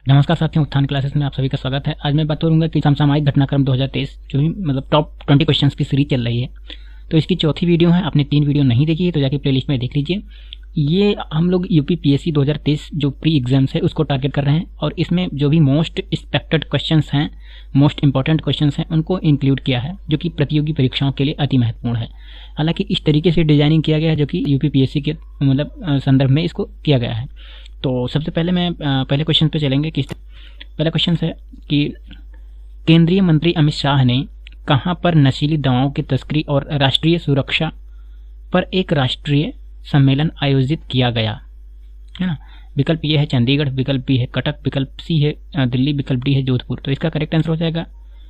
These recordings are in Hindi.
नमस्कार साथियों, उत्थान क्लासेस में आप सभी का स्वागत है। आज मैं बात करूंगा कि समसामयिक घटनाक्रम 2023 जो भी मतलब टॉप 20 क्वेश्चंस की सीरीज चल रही है, तो इसकी चौथी वीडियो है। आपने 3 वीडियो नहीं देखी है तो जाके प्लेलिस्ट में देख लीजिए। ये हम लोग यूपीपीएससी 2023 जो प्री एग्जाम्स है उसको टारगेट कर रहे हैं और इसमें जो भी मोस्ट एक्सपेक्टेड क्वेश्चंस हैं, मोस्ट इंपॉर्टेंट क्वेश्चंस हैं, उनको इंक्लूड किया है, जो कि प्रतियोगी परीक्षाओं के लिए अति महत्वपूर्ण है। हालांकि इस तरीके से डिजाइनिंग किया गया है जो कि यूपीपीएससी के मतलब संदर्भ में इसको किया गया है। तो सबसे पहले मैं पहले क्वेश्चन पे चलेंगे। पहला क्वेश्चन है कि केंद्रीय मंत्री अमित शाह ने कहां पर नशीली दवाओं की तस्करी और राष्ट्रीय सुरक्षा पर एक राष्ट्रीय सम्मेलन आयोजित किया गया, है ना। विकल्प ए है चंडीगढ़, विकल्प बी है कटक, विकल्प सी है दिल्ली, विकल्प डी है जोधपुर। तो इसका करेक्ट आंसर हो जाएगा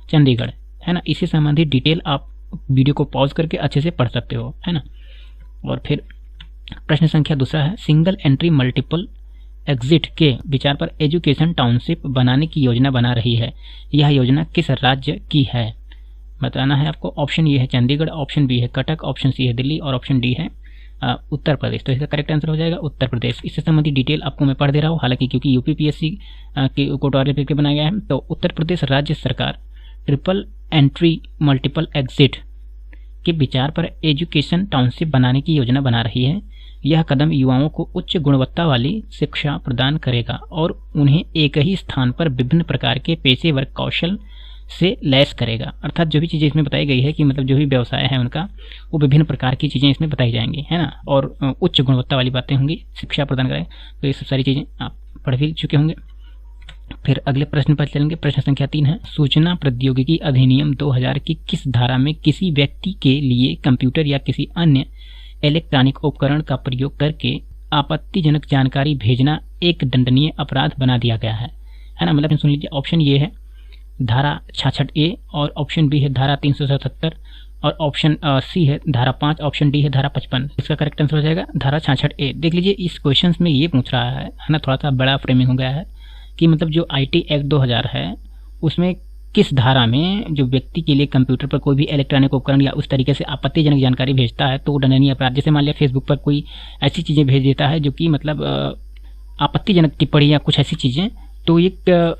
चंडीगढ़, है ना। इससे संबंधित डिटेल आप वीडियो को पॉज करके अच्छे से पढ़ सकते हो, है ना। और फिर प्रश्न संख्या दूसरा है, सिंगल एंट्री मल्टीपल एग्जिट के विचार पर एजुकेशन टाउनशिप बनाने की योजना बना रही है। यह योजना किस राज्य की है? बताना है आपको। ऑप्शन ए है चंडीगढ़, ऑप्शन बी है कटक, ऑप्शन सी है दिल्ली और ऑप्शन डी है उत्तर प्रदेश। तो इसका करेक्ट आंसर हो जाएगा उत्तर प्रदेश। इससे संबंधित डिटेल आपको मैं पढ़ दे रहा हूँ, हालांकि क्योंकि यूपीपीएससी को टारगेट करके बनाया गया है। तो उत्तर प्रदेश राज्य सरकार ट्रिपल एंट्री मल्टीपल एग्जिट के विचार पर एजुकेशन टाउनशिप बनाने की योजना बना रही है। यह कदम युवाओं को उच्च गुणवत्ता वाली शिक्षा प्रदान करेगा और उन्हें एक ही स्थान पर विभिन्न प्रकार के पेशेवर कौशल से लैस करेगा। अर्थात जो भी चीज़ें इसमें बताई गई है कि मतलब जो भी व्यवसाय है उनका, वो विभिन्न प्रकार की चीज़ें इसमें बताई जाएंगी, है ना। और उच्च गुणवत्ता वाली बातें होंगी, शिक्षा प्रदान करेगा। तो ये सब सारी चीज़ें आप पढ़ भी चुके होंगे। फिर अगले प्रश्न पर चलेंगे। प्रश्न संख्या 3 है, सूचना प्रौद्योगिकी अधिनियम 2000 की किस धारा में किसी व्यक्ति के लिए कंप्यूटर या किसी अन्य इलेक्ट्रॉनिक उपकरण का प्रयोग करके आपत्तिजनक जानकारी भेजना एक दंडनीय अपराध बना दिया गया है ना। मतलब सुन लीजिए, ऑप्शन ये है धारा 66 ए और ऑप्शन बी है धारा 377 और ऑप्शन सी है धारा 5, ऑप्शन डी है धारा 55। इसका करेक्ट आंसर हो जाएगा धारा 66 ए। देख लीजिए, इस क्वेश्चन में ये पूछ रहा है ना, थोड़ा सा बड़ा फ्रेमिंग हो गया है कि मतलब जो आईटी एक्ट 2000 है उसमें किस धारा में जो व्यक्ति के लिए कंप्यूटर पर कोई भी इलेक्ट्रॉनिक उपकरण या उस तरीके से आपत्तिजनक जानकारी भेजता है तो दंडनीय अपराध। जैसे मान लिया फेसबुक पर कोई ऐसी चीज़ें भेज देता है जो कि मतलब आपत्तिजनक टिप्पणी या कुछ ऐसी चीज़ें, तो ये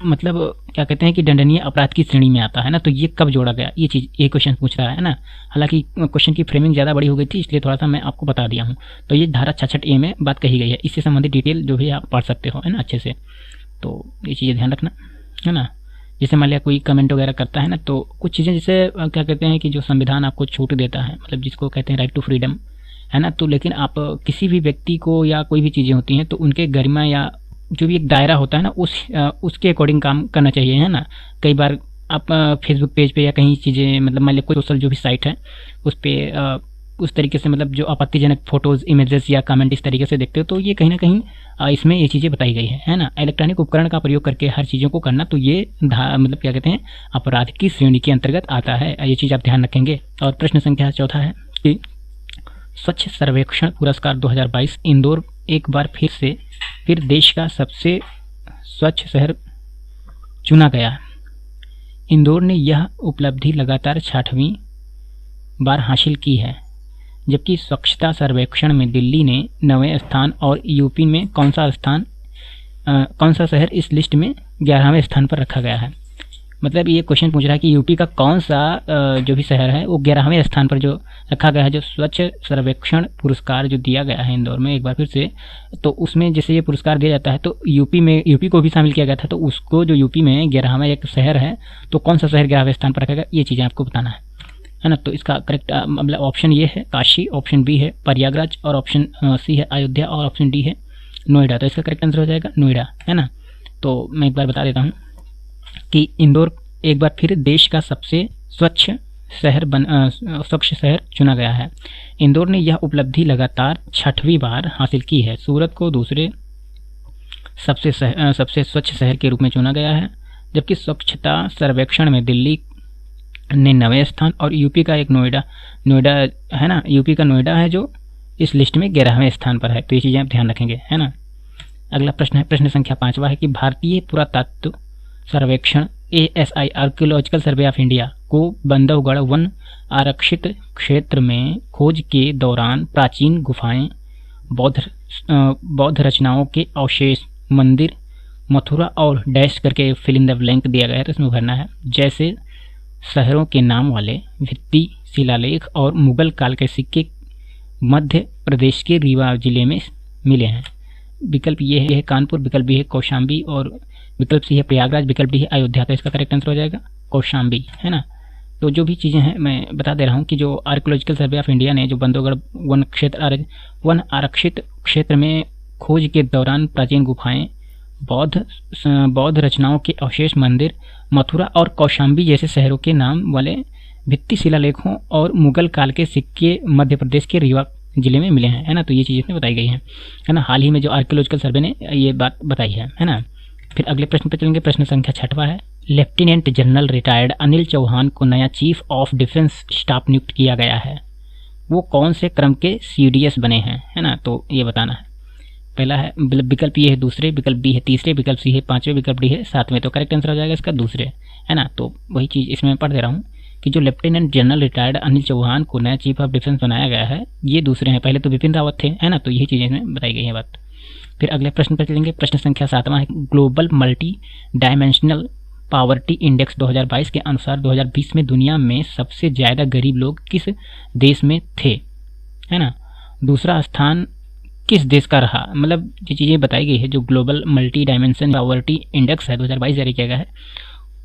मतलब क्या कहते हैं कि दंडनीय अपराध की श्रेणी में आता है ना। तो ये कब जोड़ा गया, ये चीज़, ये क्वेश्चन पूछ रहा है ना। हालांकि क्वेश्चन की फ्रेमिंग ज़्यादा बड़ी हो गई थी, इसलिए थोड़ा सा मैं आपको बता दिया हूँ। तो ये धारा 66 ए में बात कही गई है। इससे संबंधित डिटेल जो भी आप पढ़ सकते हो, है ना, अच्छे से। तो ये चीज़ें ध्यान रखना, है ना। जैसे मान लिया कोई कमेंट वगैरह करता है ना, तो कुछ चीज़ें जैसे क्या कहते हैं कि जो संविधान आपको छूट देता है, मतलब जिसको कहते हैं राइट टू फ्रीडम, है ना। तो लेकिन आप किसी भी व्यक्ति को या कोई भी चीज़ें होती हैं तो उनके गरिमा या जो भी एक दायरा होता है ना उसके अकॉर्डिंग काम करना चाहिए, है ना। कई बार आप फेसबुक पेज पे या कहीं चीज़ें मतलब मान लिया कोई सोशल जो भी साइट है उस पर उस तरीके से मतलब जो आपत्तिजनक फोटोज़, इमेजेस या कमेंट इस तरीके से देखते हो, तो ये कहीं ना कहीं इसमें ये चीज़ें बताई गई है ना। इलेक्ट्रॉनिक उपकरण का प्रयोग करके हर चीज़ों को करना, तो ये मतलब क्या कहते हैं अपराध की श्रेणी के अंतर्गत आता है। ये चीज़ आप ध्यान रखेंगे। और प्रश्न संख्या 4 है कि स्वच्छ सर्वेक्षण पुरस्कार 2022 इंदौर एक बार फिर देश का सबसे स्वच्छ शहर चुना गया। इंदौर ने यह उपलब्धि लगातार 6वीं बार हासिल की है, जबकि स्वच्छता सर्वेक्षण में दिल्ली ने 9वें स्थान और यूपी में कौन सा शहर इस लिस्ट में 11वें स्थान पर रखा गया है। मतलब ये क्वेश्चन पूछ रहा है कि यूपी का कौन सा जो भी शहर है वो 11वें स्थान पर जो रखा गया है, जो स्वच्छ सर्वेक्षण पुरस्कार जो दिया गया है इंदौर में एक बार फिर से। तो उसमें जैसे ये पुरस्कार दिया जाता है तो यूपी को भी शामिल किया गया था, तो उसको जो यूपी में 11वां एक शहर है तो कौन सा शहर 11वें स्थान पर रखा गया, ये चीज़ें आपको बताना है ना। तो इसका करेक्ट मतलब ऑप्शन ये है काशी, ऑप्शन बी है प्रयागराज और ऑप्शन सी है अयोध्या और ऑप्शन डी है नोएडा। तो इसका करेक्ट आंसर हो जाएगा नोएडा, है ना। तो मैं एक बार बता देता हूँ कि इंदौर एक बार फिर देश का सबसे स्वच्छ शहर चुना गया है। इंदौर ने यह उपलब्धि लगातार 6वीं बार हासिल की है। सूरत को दूसरे सबसे स्वच्छ शहर के रूप में चुना गया है, जबकि स्वच्छता सर्वेक्षण में दिल्ली ने 9वें स्थान और यूपी का एक नोएडा है ना, यूपी का नोएडा है जो इस लिस्ट में 11वें स्थान पर है। तो ये चीज़ें आप ध्यान रखेंगे, है ना। अगला प्रश्न है, प्रश्न संख्या 5 है कि भारतीय पुरातत्व सर्वेक्षण ASI archaeological survey of India को बंधवगढ़ वन आरक्षित क्षेत्र में खोज के दौरान प्राचीन गुफाएं, बौद्ध रचनाओं के अवशेष, मंदिर, मथुरा और डैश करके फिल इन द ब्लैंक दिया गया है, तो इसमें भरना है। जैसे शहरों के नाम वाले भित्ति शिलालेख और मुगल काल के सिक्के मध्य प्रदेश के रीवा जिले में मिले हैं। विकल्प ये है कानपुर, विकल्प बी है कौशाम्बी और विकल्प सी है प्रयागराज, विकल्प डी है अयोध्या। तो इसका करेक्ट आंसर हो जाएगा कौशाम्बी, है ना। तो जो भी चीज़ें हैं मैं बता दे रहा हूँ कि जो आर्कियोलॉजिकल सर्वे ऑफ इंडिया ने जो बंधवगढ़ वन आरक्षित क्षेत्र में खोज के दौरान प्राचीन गुफाएं, बौद्ध रचनाओं के अवशेष, मंदिर, मथुरा और कौशाम्बी जैसे शहरों के नाम वाले भित्ति शिलालेखों और मुगल काल के सिक्के मध्य प्रदेश के रीवा जिले में मिले हैं, है ना। तो ये चीज़ इसमें बताई गई है ना। हाल ही में जो आर्कियोलॉजिकल सर्वे ने ये बात बताई है ना। फिर अगले प्रश्न पर चलेंगे। प्रश्न संख्या 6वां है। Lieutenant general retired Anil Chauhan को नया चीफ ऑफ डिफेंस स्टाफ नियुक्त किया गया है। वो कौन से क्रम के CDS बने हैं, है ना। तो ये बताना है। पहला है विकल्प ये है दूसरे, विकल्प बी है तीसरे, विकल्प सी है पांचवें, विकल्प डी है सातवें। तो करेक्ट आंसर हो जाएगा इसका दूसरे, है ना। तो वही चीज़ इसमें पढ़ दे रहा हूँ कि जो lieutenant general retired Anil Chauhan को नया चीफ ऑफ डिफेंस बनाया गया है, ये दूसरे हैं। पहले तो विपिन रावत थे, है ना। तो यही चीज़ें इसमें बताई गई है बात। फिर अगले प्रश्न पर चलेंगे। प्रश्न संख्या 7वां है। Global multi dimensional poverty index 2022 के अनुसार 2020 में दुनिया में सबसे ज़्यादा गरीब लोग किस देश में थे, है ना। दूसरा स्थान किस देश का रहा, मतलब ये चीज़ें बताई गई है। जो global multi dimension poverty index है 2022 जारी किया गया है,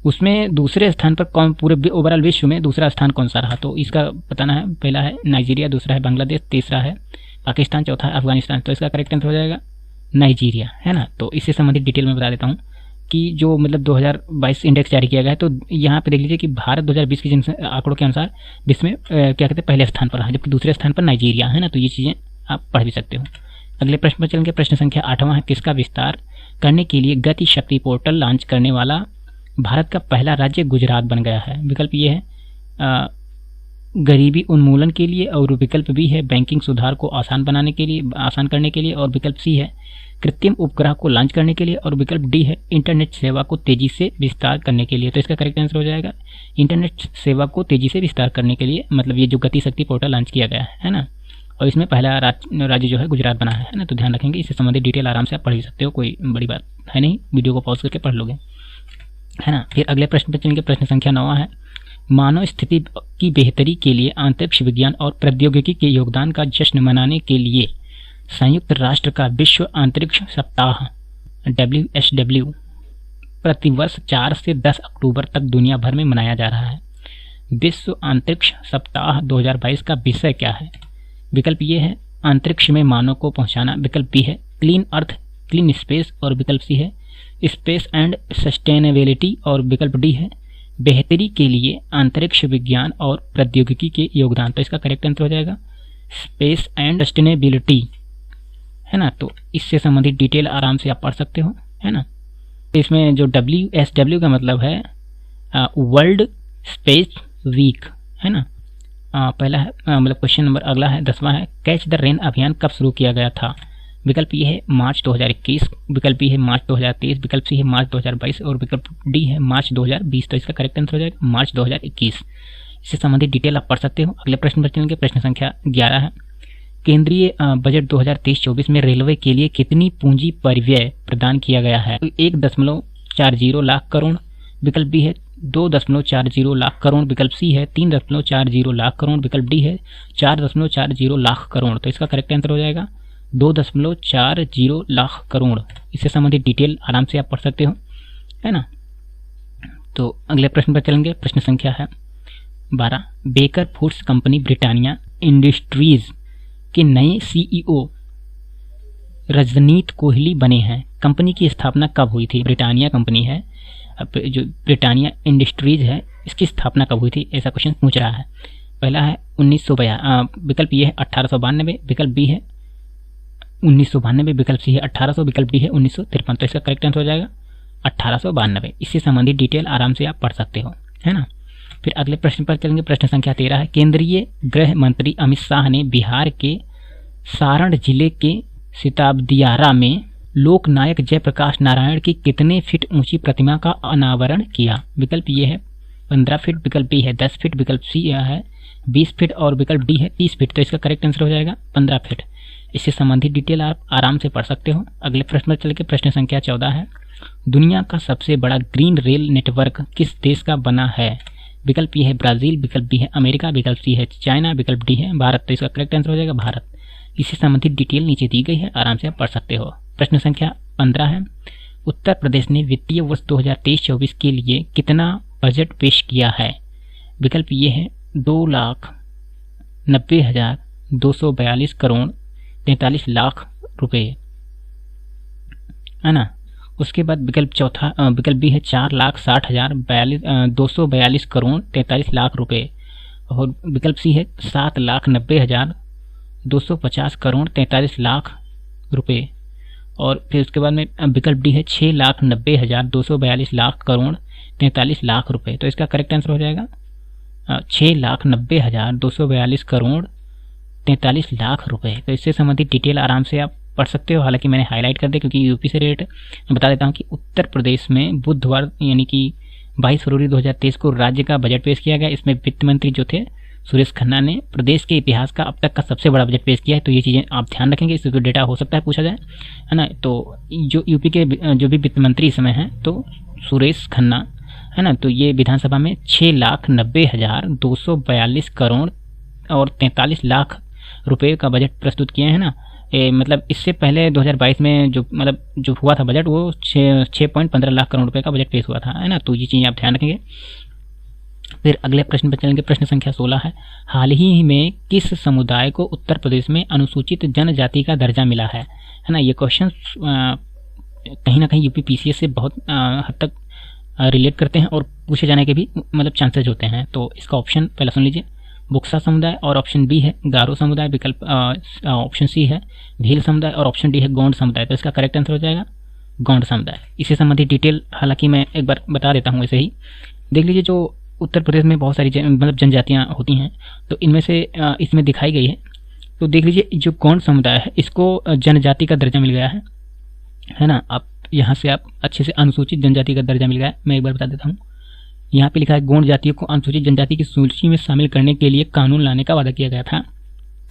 उसमें दूसरे स्थान पर कौन, पूरे ओवरऑल विश्व में दूसरा स्थान कौन सा रहा। तो इसका बताना है। पहला है नाइजीरिया, दूसरा है बांग्लादेश, तीसरा है पाकिस्तान, चौथा है अफगानिस्तान। तो इसका करेक्ट आंसर हो जाएगा नाइजीरिया, है ना। तो इससे संबंधित डिटेल में बता देता हूँ कि जो मतलब 2022 इंडेक्स जारी किया गया है, तो यहाँ पे देख लीजिए कि भारत 2020 के आंकड़ों के अनुसार विश्व में क्या कहते हैं पहले स्थान पर रहा, जबकि दूसरे स्थान पर नाइजीरिया, है ना। तो ये चीज़ें आप पढ़ भी सकते हो। अगले प्रश्न पर चलेंगे। प्रश्न संख्या 8वां है। किसका विस्तार करने के लिए गति शक्ति पोर्टल लॉन्च करने वाला भारत का पहला राज्य गुजरात बन गया है। विकल्प ये है गरीबी उन्मूलन के लिए, और विकल्प बी है बैंकिंग सुधार को आसान करने के लिए, और विकल्प सी है कृत्रिम उपग्रह को लॉन्च करने के लिए, और विकल्प डी है इंटरनेट सेवा को तेजी से विस्तार करने के लिए। तो इसका करेक्ट आंसर हो जाएगा इंटरनेट सेवा को तेजी से विस्तार करने के लिए, मतलब ये जो गति शक्ति पोर्टल लॉन्च किया गया है ना। और इसमें पहला राज्य जो है गुजरात बना है ना। तो ध्यान रखेंगे, इससे संबंधित डिटेल आराम से आप पढ़ ही सकते हो, कोई बड़ी बात है नहीं, वीडियो को पॉज करके पढ़ लोगे, है ना। फिर अगले प्रश्न पर चलेंगे। प्रश्न संख्या 9 है। मानव स्थिति की बेहतरी के लिए अंतरिक्ष विज्ञान और प्रौद्योगिकी के योगदान का जश्न मनाने के लिए संयुक्त राष्ट्र का विश्व अंतरिक्ष सप्ताह WSW प्रतिवर्ष 4 से 10 अक्टूबर तक दुनिया भर में मनाया जा रहा है। विश्व अंतरिक्ष सप्ताह 2022 का विषय क्या है। विकल्प ये है अंतरिक्ष में मानव को पहुंचाना, विकल्प बी है क्लीन अर्थ क्लीन स्पेस, और विकल्प सी है स्पेस एंड सस्टेनेबिलिटी, और विकल्प डी है बेहतरी के लिए अंतरिक्ष विज्ञान और प्रौद्योगिकी के योगदान। तो इसका करेक्ट आंसर हो जाएगा स्पेस एंड सस्टेनेबिलिटी, है ना। तो इससे संबंधित डिटेल आराम से आप पढ़ सकते हो, है ना। तो इसमें जो WSW का मतलब है वर्ल्ड स्पेस वीक, है ना। पहला है मतलब क्वेश्चन नंबर अगला है 10वां है। कैच द रेन अभियान कब शुरू किया गया था। विकल्प ये है मार्च 2021, विकल्प बी है मार्च 2023, विकल्प सी है मार्च 2022, और विकल्प डी है मार्च 2020। तो इसका करेक्ट आंसर हो जाएगा मार्च 2021। इससे संबंधित डिटेल आप पढ़ सकते हो। अगले प्रश्न पर चलेंगे। प्रश्न संख्या 11 है। केंद्रीय बजट 2023-24 में रेलवे के लिए कितनी पूंजी परिव्यय प्रदान किया गया है। 1.40 लाख करोड़, विकल्प बी है 2.40 लाख करोड़, विकल्प सी है 3.40 लाख करोड़, विकल्प डी है 4.40 लाख करोड़। तो इसका करेक्ट आंसर हो जाएगा 2.40 लाख करोड़। इससे संबंधित डिटेल आराम से आप पढ़ सकते हो, है ना। तो अगले प्रश्न पर चलेंगे। प्रश्न संख्या है 12। Baker foods company Britannia industries के नए CEO रजनीत कोहली बने हैं। कंपनी की स्थापना कब हुई थी। ब्रिटानिया कंपनी है, जो ब्रिटानिया इंडस्ट्रीज है, इसकी स्थापना कब हुई थी, ऐसा क्वेश्चन पूछ रहा है। पहला है 1992, विकल्प ये है 1892, विकल्प बी है 1992, विकल्प सी है 1800, विकल्प डी है 1953। तो इसका करेक्ट आंसर हो जाएगा 1892। इससे संबंधित डिटेल आराम से आप पढ़ सकते हो, है ना। फिर अगले प्रश्न पर चलेंगे। प्रश्न संख्या 13 है। केंद्रीय गृह मंत्री अमित शाह ने बिहार के सारण जिले के सिताबदियारा में लोकनायक जयप्रकाश नारायण की कितने फीट ऊंची प्रतिमा का अनावरण किया। विकल्प ये है 15 फीट, विकल्प बी है 10 फीट, विकल्प सी है 20 फीट, और विकल्प डी है 30 फीट। तो इसका करेक्ट आंसर हो जाएगा 15 फीट। इससे संबंधित डिटेल आप आराम से पढ़ सकते हो। अगले प्रश्न पर चल के प्रश्न संख्या 14 है, दुनिया का सबसे बड़ा ग्रीन रेल नेटवर्क किस देश का बना है? विकल्प ए है ब्राजील, विकल्प बी है अमेरिका, विकल्प सी है चाइना, विकल्प डी है भारत। तो इसका करेक्ट आंसर हो जाएगा भारत। इससे संबंधित डिटेल नीचे दी गई है, आराम से आप पढ़ सकते हो। प्रश्न संख्या 15 है, उत्तर प्रदेश ने वित्तीय वर्ष 2023-24 के लिए कितना बजट पेश किया है? विकल्प ये है 2,90,242 करोड़ 43 लाख रुपए, है ना। उसके बाद विकल्प चौथा विकल्प बी है 4,60,242 करोड़ 43 लाख रुपए, और विकल्प सी है 7,90,250 करोड़ 43 लाख रुपए, और फिर उसके बाद में विकल्प डी है 6,90,242 लाख करोड़ 43 लाख रुपए। तो इसका करेक्ट आंसर हो जाएगा 6,90,242 करोड़ 43 लाख रुपए। तो इससे संबंधित डिटेल आराम से आप पढ़ सकते हो। हालांकि मैंने हाईलाइट कर दिया क्योंकि यूपी से रिलेटेड बता देता हूं कि उत्तर प्रदेश में बुधवार यानी कि 22 फरवरी 2023 को राज्य का बजट पेश किया गया। इसमें वित्त मंत्री जो थे सुरेश खन्ना ने प्रदेश के इतिहास का अब तक का सबसे बड़ा बजट पेश किया है। तो ये चीज़ें आप ध्यान रखेंगे, इससे तो डेटा हो सकता है पूछा जाए, है ना। तो जो यूपी के जो भी वित्त मंत्री इस समय हैं तो सुरेश खन्ना, है ना। तो ये विधानसभा में 6,90,242 करोड़ और 43 लाख रुपए का बजट प्रस्तुत किए हैं ना। मतलब इससे पहले 2022 में जो हुआ था बजट वो 6.15 लाख करोड़ रुपए का बजट पेश हुआ था, है ना। तो ये चीज़ें आप ध्यान रखेंगे। फिर अगले प्रश्न पर चलेंगे। प्रश्न संख्या 16 है, हाल ही में किस समुदाय को उत्तर प्रदेश में अनुसूचित जनजाति का दर्जा मिला है ना। ये क्वेश्चन कहीं ना कहीं यूपी पीसीएस से बहुत हद तक रिलेट करते हैं और पूछे जाने के भी मतलब चांसेज होते हैं। तो इसका ऑप्शन पहले सुन लीजिए, बुक्सा समुदाय, और ऑप्शन बी है गारो समुदाय, विकल्प ऑप्शन सी है भील समुदाय, और ऑप्शन डी है गोंड समुदाय। तो इसका करेक्ट आंसर हो जाएगा गोंड समुदाय। इससे संबंधित डिटेल हालांकि मैं एक बार बता देता हूँ, ऐसे ही देख लीजिए। जो उत्तर प्रदेश में बहुत सारी मतलब जनजातियाँ होती हैं, तो इनमें से इसमें दिखाई गई है। तो देख लीजिए जो गोंड समुदाय है इसको जनजाति का दर्जा मिल गया है ना। आप यहाँ से आप अच्छे से अनुसूचित जनजाति का दर्जा मिल गया है। मैं एक बार बता देता हूँ, यहाँ पे लिखा है गोंड जातियों को अनुसूचित जनजाति की सूची में शामिल करने के लिए कानून लाने का वादा किया गया था,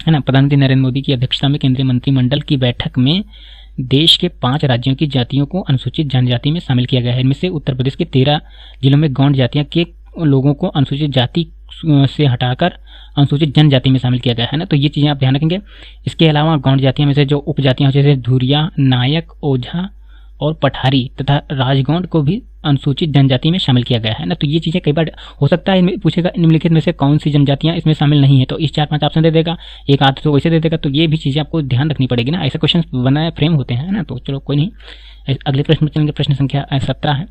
है ना। प्रधानमंत्री नरेंद्र मोदी की अध्यक्षता में केंद्रीय मंत्रिमंडल की बैठक में देश के 5 राज्यों की जातियों को अनुसूचित जनजाति में शामिल किया गया है। इनमें से उत्तर प्रदेश के 13 जिलों में गोंड जातियां के लोगों को अनुसूचित जाति से हटाकर अनुसूचित जनजाति में शामिल किया गया है ना। तो ये चीज़ें आप ध्यान रखेंगे। इसके अलावा गोंड जातियों में से जो उपजातियां जैसे धुरिया, नायक, ओझा और पठारी तथा राजगौंड को भी अनुसूचित जनजाति में शामिल किया गया है ना। तो ये चीज़ें कई बार हो सकता है इनमें पूछेगा निम्नलिखित में से कौन सी जनजातियां इसमें शामिल नहीं है, तो इस 4-5 ऑप्शन दे देगा, एक आध तो वैसे दे देगा। तो ये भी चीज़ें आपको ध्यान रखनी पड़ेगी ना, ऐसे क्वेश्चन बनाए फ्रेम होते हैं ना। तो चलो कोई नहीं, अगले प्रश्न में चलेंगे। प्रश्न संख्या 17 है,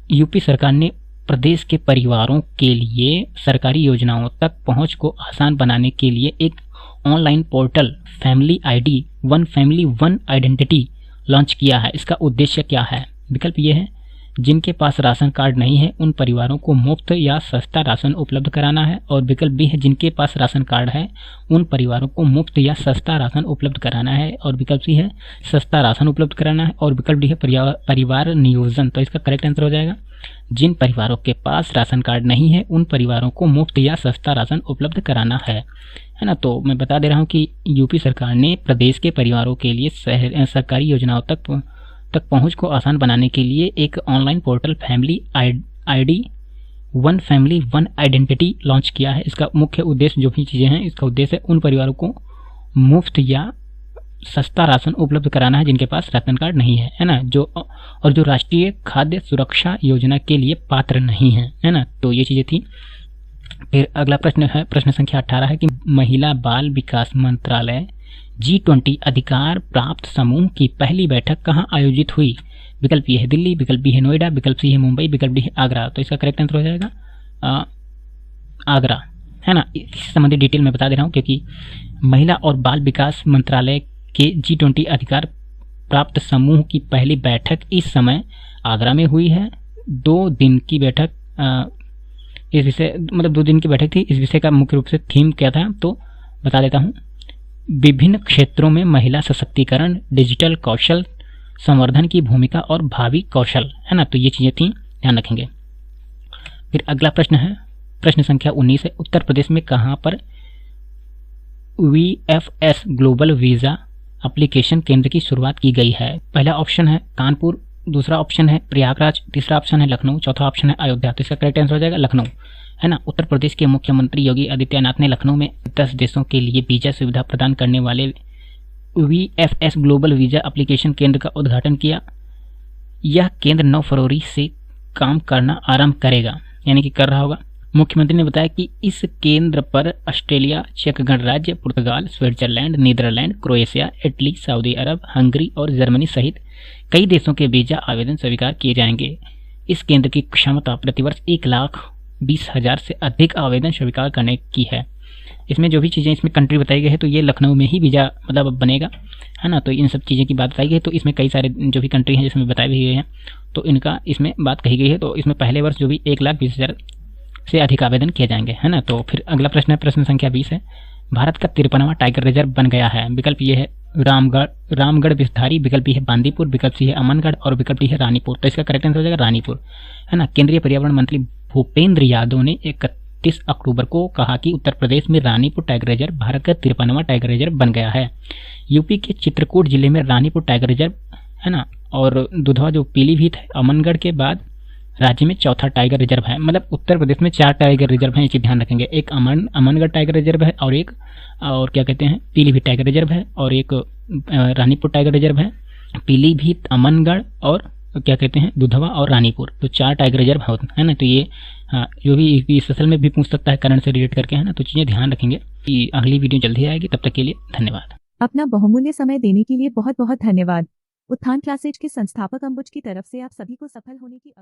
यूपी सरकार ने प्रदेश के परिवारों के लिए सरकारी योजनाओं तक पहुँच को आसान बनाने के लिए एक online portal family ID one family one identity launch किया है। इसका उद्देश्य क्या है? विकल्प ये है जिनके पास राशन कार्ड नहीं है उन परिवारों को मुफ्त या सस्ता राशन उपलब्ध कराना है, और विकल्प बी है जिनके पास राशन कार्ड है उन परिवारों को मुफ्त या सस्ता राशन उपलब्ध कराना है, और विकल्प सी है सस्ता राशन उपलब्ध कराना है, और विकल्प डी है परिवार नियोजन। तो इसका करेक्ट आंसर हो जाएगा जिन परिवारों के पास राशन कार्ड नहीं है उन परिवारों को मुफ्त या सस्ता राशन उपलब्ध कराना है ना। तो मैं बता दे रहा हूँ कि यूपी सरकार ने प्रदेश के परिवारों के लिए सरकारी योजनाओं तक पहुंच को आसान बनाने के लिए एक online portal family ID one family one identity launch किया है। इसका मुख्य उद्देश्य जो भी चीज़ें हैं, इसका उद्देश्य उन परिवारों को मुफ्त या सस्ता राशन उपलब्ध कराना है जिनके पास राशन कार्ड नहीं है ना, जो राष्ट्रीय खाद्य सुरक्षा योजना के लिए पात्र नहीं है ना। तो ये चीज़ें थी। फिर अगला प्रश्न है, प्रश्न संख्या 18 है कि महिला बाल विकास मंत्रालय G20 अधिकार प्राप्त समूह की पहली बैठक कहाँ आयोजित हुई? विकल्प ये है दिल्ली, विकल्प बी है नोएडा, विकल्प सी है मुंबई, विकल्प डी है आगरा। तो इसका करेक्ट आंसर हो जाएगा आगरा, है ना। इससे संबंधित डिटेल मैं बता दे रहा हूँ क्योंकि महिला और बाल विकास मंत्रालय के G20 अधिकार प्राप्त समूह की पहली बैठक इस समय आगरा में हुई है। 2 दिन की बैठक इस विषय मतलब 2 दिन की बैठक थी। इस विषय का मुख्य रूप से थीम क्या था तो बता देता हूँ, विभिन्न क्षेत्रों में महिला सशक्तिकरण, डिजिटल कौशल संवर्धन की भूमिका और भावी कौशल, है ना। तो ये चीज़ें थी, ध्यान रखेंगे। फिर अगला प्रश्न है, प्रश्न संख्या 19 है, उत्तर प्रदेश में कहाँ पर VFS ग्लोबल वीज़ा एप्लीकेशन केंद्र की शुरुआत की गई है? पहला ऑप्शन है कानपुर, दूसरा ऑप्शन है प्रयागराज, तीसरा ऑप्शन है लखनऊ, चौथा ऑप्शन है अयोध्या। तो इसका करेक्ट आंसर हो जाएगा लखनऊ, है ना। उत्तर प्रदेश के मुख्यमंत्री योगी आदित्यनाथ ने लखनऊ में 10 देशों के लिए वीजा सुविधा प्रदान करने वाले VFS ग्लोबल वीजा एप्लीकेशन केंद्र का उद्घाटन किया। यह केंद्र 9 फरवरी से काम करना आरंभ करेगा, यानी कि कर रहा होगा। मुख्यमंत्री ने बताया कि इस केंद्र पर ऑस्ट्रेलिया, चेक गणराज्य, पुर्तगाल, स्विट्जरलैंड, नीदरलैंड, क्रोएशिया, इटली, सऊदी अरब, हंगरी और जर्मनी सहित कई देशों के वीजा आवेदन स्वीकार किए जाएंगे। इस केंद्र की क्षमता प्रतिवर्ष 1,20,000 से अधिक आवेदन स्वीकार करने की है। इसमें जो भी चीज़ें इसमें कंट्री बताई गई है तो ये लखनऊ में ही वीज़ा मतलब बनेगा, है ना। तो इन सब चीज़ों की बात बताई गई है। तो इसमें कई सारे जो भी कंट्री हैं जिसमें बताए भी गए हैं तो इनका इसमें बात कही गई है। तो इसमें पहले वर्ष जो भी 1,20,000 से अधिक आवेदन किए जाएंगे, है ना। तो फिर अगला प्रश्न है, प्रश्न संख्या 20 है, भारत का 53वां टाइगर रिजर्व बन गया है। विकल्प ये है रामगढ़ विस्तारी, विकल्प बी है बांदीपुर, विकल्प सी है अमनगढ़ और विकल्प डी है रानीपुर। तो इसका करेक्ट आंसर हो जाएगा रानीपुर, है ना। केंद्रीय पर्यावरण मंत्री भूपेंद्र यादव ने 31 अक्टूबर को कहा कि उत्तर प्रदेश में रानीपुर टाइगर रिजर्व भारत का 53वां टाइगर रिजर्व बन गया है। यूपी के चित्रकूट जिले में रानीपुर टाइगर रिजर्व, है ना, और दुधवा जो पीलीभीत है अमनगढ़ के बाद राज्य में चौथा टाइगर रिजर्व है। मतलब उत्तर प्रदेश में 4 टाइगर रिजर्व हैं, ये ध्यान रखेंगे। एक अमनगढ़ टाइगर रिजर्व है और क्या कहते हैं पीलीभीत टाइगर रिजर्व है और एक रानीपुर टाइगर रिजर्व है। पीलीभीत, अमनगढ़ और क्या कहते हैं दुधवा और रानीपुर, तो 4 टाइगर रिजर्व है ना। तो ये जो भी स्पेशल में भी पूछ सकता है करंट से रिलेट करके, है ना। तो चीज़ें ध्यान रखेंगे कि अगली वीडियो जल्दी आएगी। तब तक के लिए धन्यवाद। अपना बहुमूल्य समय देने के लिए बहुत बहुत धन्यवाद। उत्थान क्लासेज के संस्थापक अंबुज की तरफ से आप सभी को सफल होने की